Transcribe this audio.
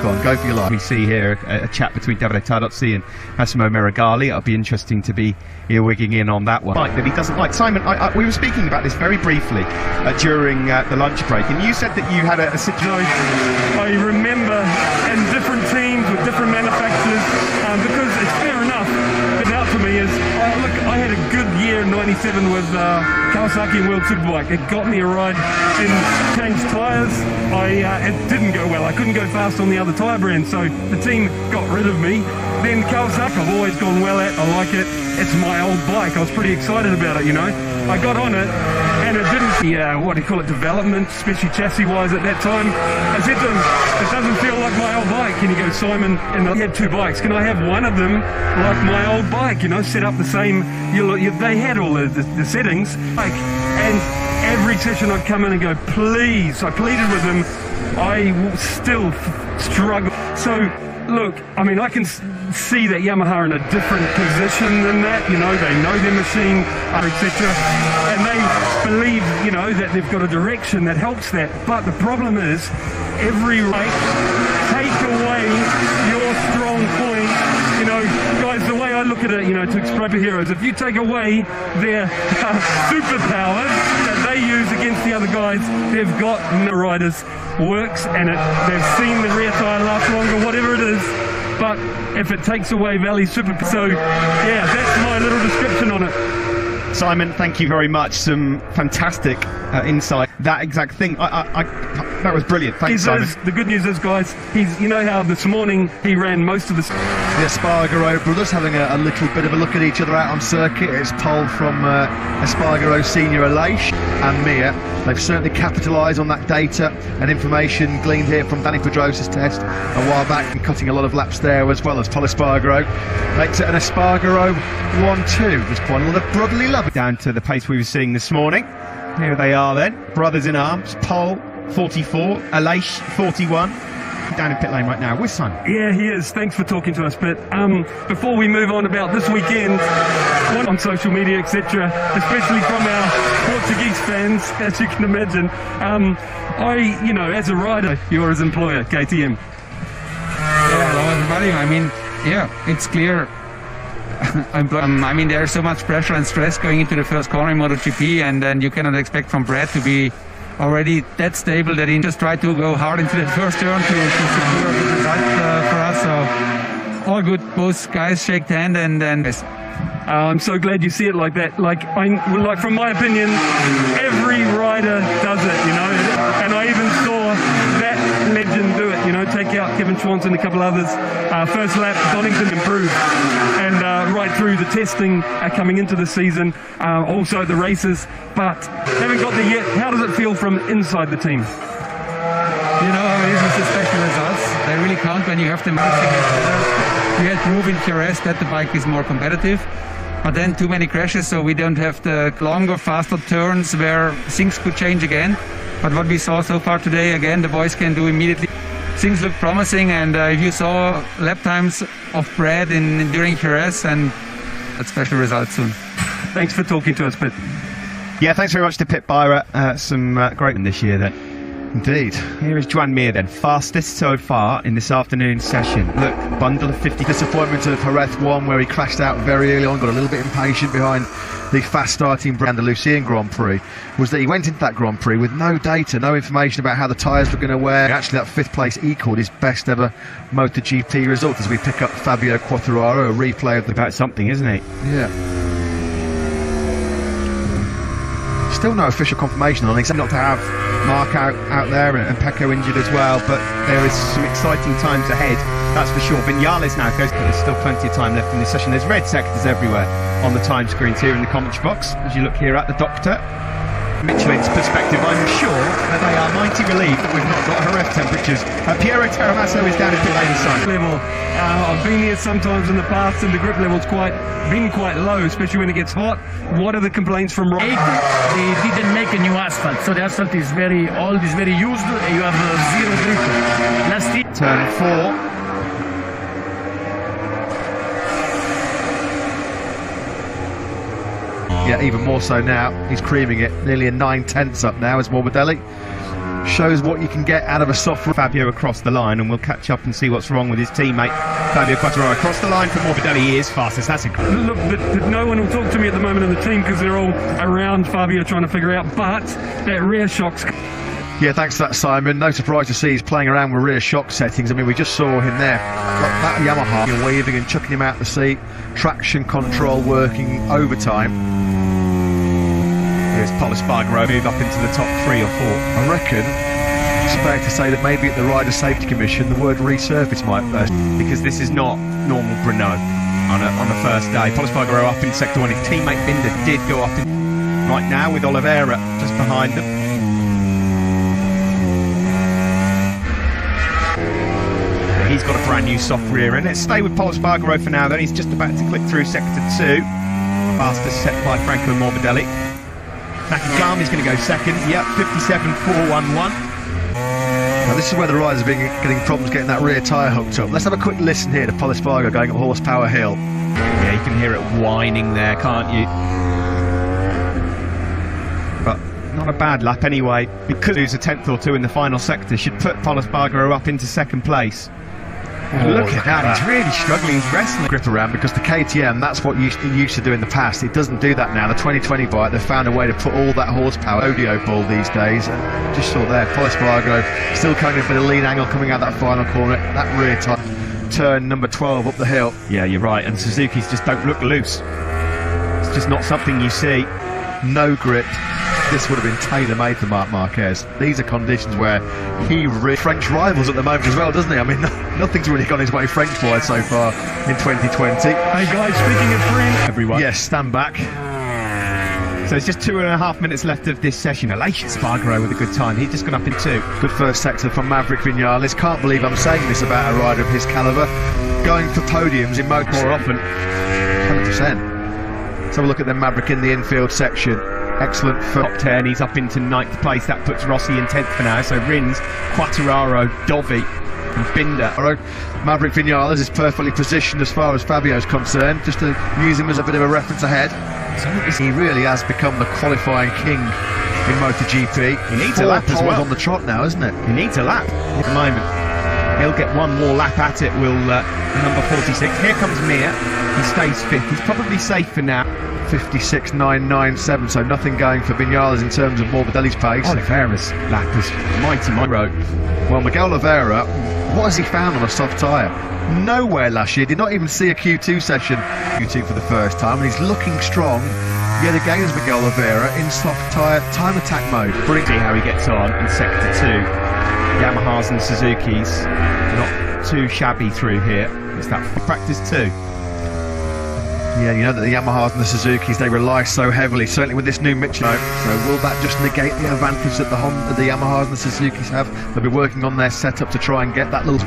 Go for your life. We see here a chat between Davide Tardozzi and Massimo Merigali. It'll be interesting to be wigging in on that one. That he doesn't like. Simon, we were speaking about this very briefly during the lunch break, and you said that you had a situation. I remember in different teams with different manufacturers, because it's fair enough. But out for me is, look, I had a good year in '97 with Kawasaki World Superbike. It got me a ride in changed tyres. It didn't go well. I couldn't go fast on the other tyre brand, so the team got rid of me. Then Kawasaki, I've always gone well at. I like it. It's my old bike. I was pretty excited about it, you know. I got on it, and it didn't, what do you call it, development, especially chassis-wise at that time. I said to him, it doesn't feel like my old bike. And he goes, Simon, and he had two bikes. Can I have one of them like my old bike? You know, set up the same. They had all the settings. And every session I'd come in and go, please. I pleaded with him. I still struggle. So, look, I mean, I can see that Yamaha are in a different position than that. You know, they know their machine, etc. And they believe, you know, that they've got a direction that helps that. But the problem is, every race, take away your strong point. You know, guys, the way I look at it, you know, to explain heroes, if you take away their superpowers that they use against the other guys, they've got no riders. Works, and they've seen the rear tyre last longer, whatever it is. But if it takes away Valley's super, so yeah, that's my little description on it. Simon, thank you very much. Some fantastic insight. That exact thing, that was brilliant. Thanks, Simon. The good news is, guys, you know how this morning he ran most of the Espargaro brothers having a little bit of a look at each other out on circuit. It's Paul from Espargaro Senior Aleix and Mia. They've certainly capitalised on that data and information gleaned here from Danny Pedrosa's test a while back, and cutting a lot of laps there, as well as Paul Espargaro. Makes it an Espargaro 1-2. There's quite a lot of brotherly love. Down to the pace we were seeing this morning. Here they are then, brothers in arms. Paul 44, Aleix 41. Down in pit lane right now with Simon. Yeah, he is. Thanks for talking to us. But before we move on about this weekend, on social media, etc., especially from our Portuguese fans, as you can imagine, you know, as a rider, you're his employer, KTM. Yeah, hello everybody. I mean, yeah, it's clear. I mean, there's so much pressure and stress going into the first corner in MotoGP, and then you cannot expect from Brad to be already that stable that he just tried to go hard into that first turn to secure a good result for us. So all good. Both guys shake hand, and then I'm so glad you see it like that. Like from my opinion, every rider does it, you know. And I even saw that legend do it, you know, take out Kevin Schwantz and a couple others. First lap, Donington improved, and right through the testing coming into the season, also the races, but haven't got there yet. How does it feel from inside the team? You know, this is the special results. They really count when you have them mixing together. We had proof in Jerez that the bike is more competitive, but then too many crashes, so we don't have the longer, faster turns where things could change again. But what we saw so far today, again, the boys can do immediately. Things look promising, and if you saw lap times of Brad during Jerez, and a special result soon. Thanks for talking to us, Pit. Yeah, thanks very much to Pit Byra. Some great one this year then. Indeed. Here is Juan Mir then, fastest so far in this afternoon's session. Look, bundle of 50. Disappointment of Jerez 1, where he crashed out very early on, got a little bit impatient behind the fast starting Andalusian Grand Prix, was that he went into that Grand Prix with no data, no information about how the tyres were going to wear. Actually, that 5th place equalled his best ever MotoGP result as we pick up Fabio Quartararo, a replay of the... About something, isn't it? Yeah. Still no official confirmation on it, except not to have Mark out there and Pecco injured as well, but there is some exciting times ahead, that's for sure. Vinales now goes, but there's still plenty of time left in this session. There's red sectors everywhere on the time screens here in the commentary box as you look here at the doctor. Michelin's perspective, I'm sure that they are mighty relieved that we've not got Jerez temperatures. Piero Terramasso is down at pit lane side. Level. I've been here sometimes in the past, and the grip level's been quite low, especially when it gets hot. What are the complaints from They didn't make a new asphalt, so the asphalt is very old, is very used. You have zero grip. Last year. Turn 4. Yeah, even more so now. He's creaming it. Nearly a 9/10 up now as Morbidelli shows what you can get out of a soft Fabio across the line, and we'll catch up and see what's wrong with his teammate Fabio Quartararo across the line from Morbidelli. He is fastest. That's incredible. Look, no one will talk to me at the moment in the team because they're all around Fabio trying to figure out, but that rear shock's... Yeah, thanks for that, Simon. No surprise to see he's playing around with rear shock settings. I mean, we just saw him there, that Yamaha, waving and chucking him out the seat. Traction control working overtime. Here's Pol Espargaro move up into the top 3 or 4. I reckon it's fair to say that maybe at the Rider Safety Commission the word resurface might because this is not normal Brno on the first day. Pol Espargaro up in sector 1. His teammate Binder did go up in right now with Oliveira just behind them. He's got a brand new soft rear end. Let's stay with Pol Espargaro for now then. He's just about to click through sector 2. Fastest set by Franco Morbidelli. Nakagami's going to go second. Yep, 57.411. Now this is where the riders are getting problems getting that rear tyre hooked up. Let's have a quick listen here to Pol Espargaro going up Horsepower Hill. Yeah, you can hear it whining there, can't you? But not a bad lap anyway. Because lose a tenth or two in the final sector should put Pol Espargaro up into second place. Look at that, he's really struggling, he's wrestling grip around because the KTM, that's what he used to do in the past. It doesn't do that now. The 2020 bike, they've found a way to put all that horsepower audio ball these days. And just saw there, Pol Espargaro still coming in for the lean angle coming out that final corner, that rear turn number 12 up the hill. Yeah, you're right, and Suzuki's just don't look loose. It's just not something you see. No grip. This would have been tailor-made for Marc Marquez. These are conditions where he French rivals at the moment as well, doesn't he? I mean, nothing's really gone his way French-wise so far in 2020. Hey guys, speaking of French... Everyone. Yes, stand back. So it's just 2.5 minutes left of this session. Aleix Espargaro with a good time. He's just gone up in 2. Good first sector from Maverick Vinales. Can't believe I'm saying this about a rider of his calibre. Going for podiums in more often. 100%. Let's have a look at the Maverick in the infield section. Excellent for top 10. He's up into 9th place. That puts Rossi in 10th for now. So Rins, Quartararo, Dovi and Binder. Maverick Vinales is perfectly positioned as far as Fabio's concerned, just to use him as a bit of a reference ahead. He really has become the qualifying king in MotoGP. He needs a lap as well. On the trot now, isn't it? He needs a lap at the moment. He'll get one more lap at it, will number 46. Here comes Mir. He stays 5th. He's probably safe for now. 56.997, so nothing going for Vinales in terms of Morbidelli's pace. Oliveira's lap is mighty road. Well, Miguel Oliveira, what has he found on a soft tyre? Nowhere last year. Did not even see a Q2 session. Q2 for the first time, and he's looking strong. Yet again as Miguel Oliveira in soft tyre time attack mode. Brilliant. See how he gets on in sector 2. Yamahas and Suzuki's not too shabby through here. It's that practice 2. Yeah, you know that the Yamahas and the Suzukis, they rely so heavily, certainly with this new Michelin. So will that just negate the advantage that the Yamahas and the Suzukis have? They'll be working on their setup to try and get that little...